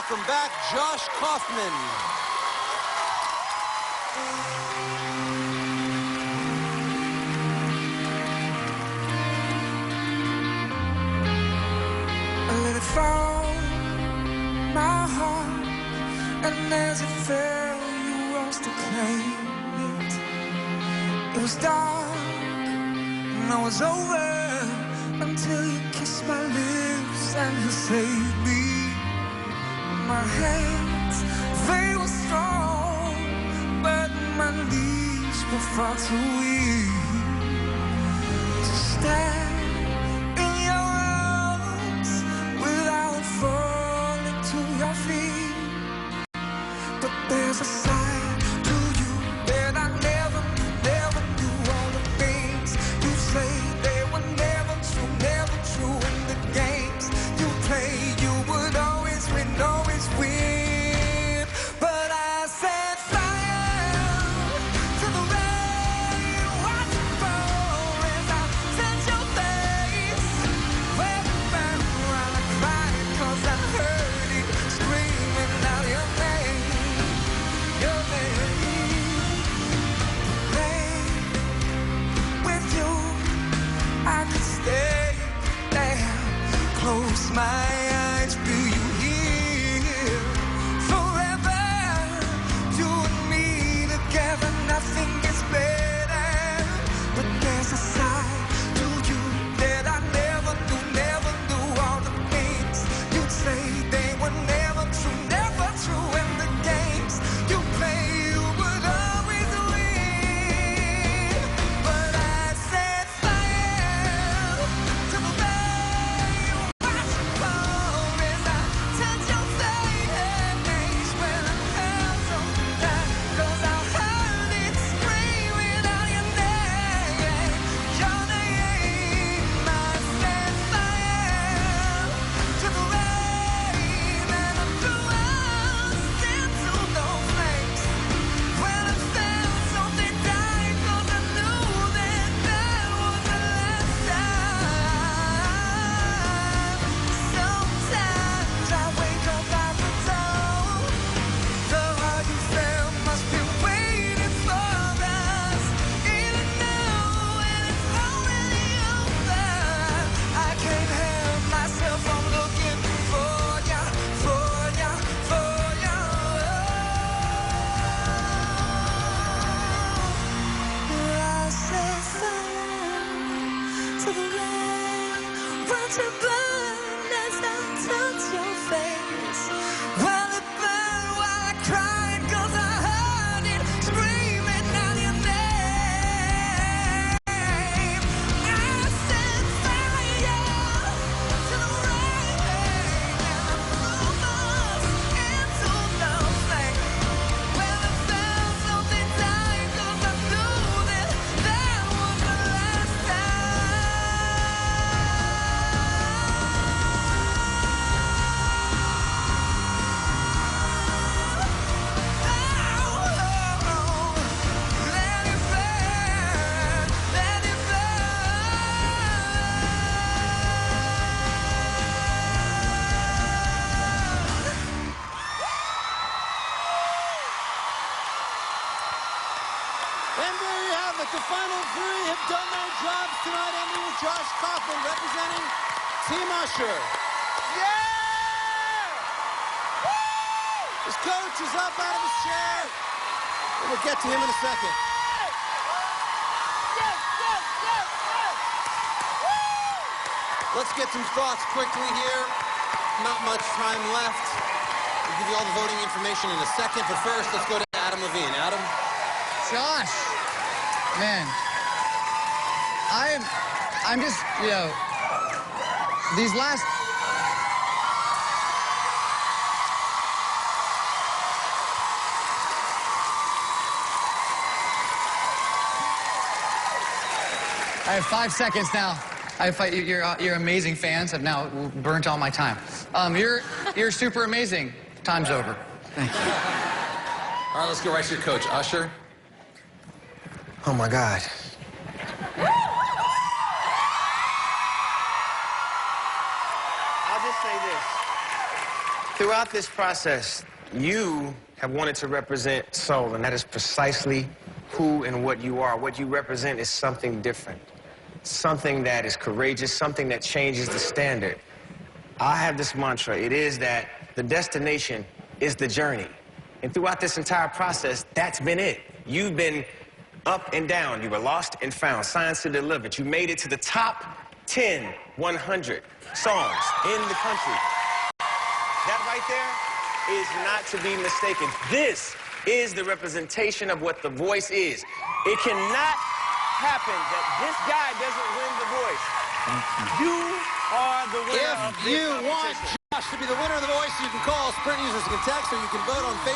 welcome back Josh Kaufman. I let it fall, my heart, and as it fell, you rose to claim it. It was dark, and I was over until you kissed my lips and you saved me. My hands, they were strong, but my knees were far too weak to stand in your arms without falling to your feet. But there's a side to you that I never knew. All the things you say, they were never true, in the games you play. You would always win, but I set fire to the rain, watch it fall as I set your face where it burned while I cried, 'cause I heard it screaming out your name, your name. Rain, with you I could stay there, close my eyes, feel you here forever. You and me together, nothing gets better. But there's a side to you that I never knew. All the things you'd say, they were never true, in the games you play. You would always win, but I set fire to the rain, watch it fall as I touch your face when I felt so down, 'cause I heard it screaming out your name, your name. I set fire to the rain and I threw us into those flames when I felt something die, 'cause I knew that that was the last time. Sometimes I wake up at the dawn, the heart you felt must be waiting for us, even though it's already over. I can't help myself from looking for ya, for ya, for ya. I set fire to the rain, watch it burn as I touch your face. While it burned, while I cried, 'cause I heard it screaming out your name. I set fire to the rain and I threw us into the flame when I felt something die, 'cause I knew that that was the last let it burn, let it And there you have it. The final three have done their jobs tonight, ending with Josh Kaufman representing Team Usher. Yeah! His coach is up out of his chair. We'll get to him in a second. Yes! Let's get some thoughts quickly here. Not much time left. We'll give you all the voting information in a second, but first, let's go to Adam Levine. Adam? Josh, man, I'm just, these last... I have 5 seconds now. Your amazing fans have now burnt all my time. You're super amazing. Time's over. Thank you. All right, let's go right to your coach, Usher. Oh, my God. I'll just say this. Throughout this process, you have wanted to represent soul, and that is precisely who and what you are. What you represent is something different, something that is courageous, something that changes the standard. I have this mantra. It is that the destination is the journey. And throughout this entire process, that's been it. You've been up and down. You were lost and found, signs to delivered. You made it to the top 10, 100 songs in the country. That right there is not to be mistaken. This is the representation of what The Voice is. It cannot happen that this guy doesn't win The Voice. You are the winner of If this you want competition. Josh to be the winner of The Voice, you can call Sprint users, you can text, or you can vote on Facebook.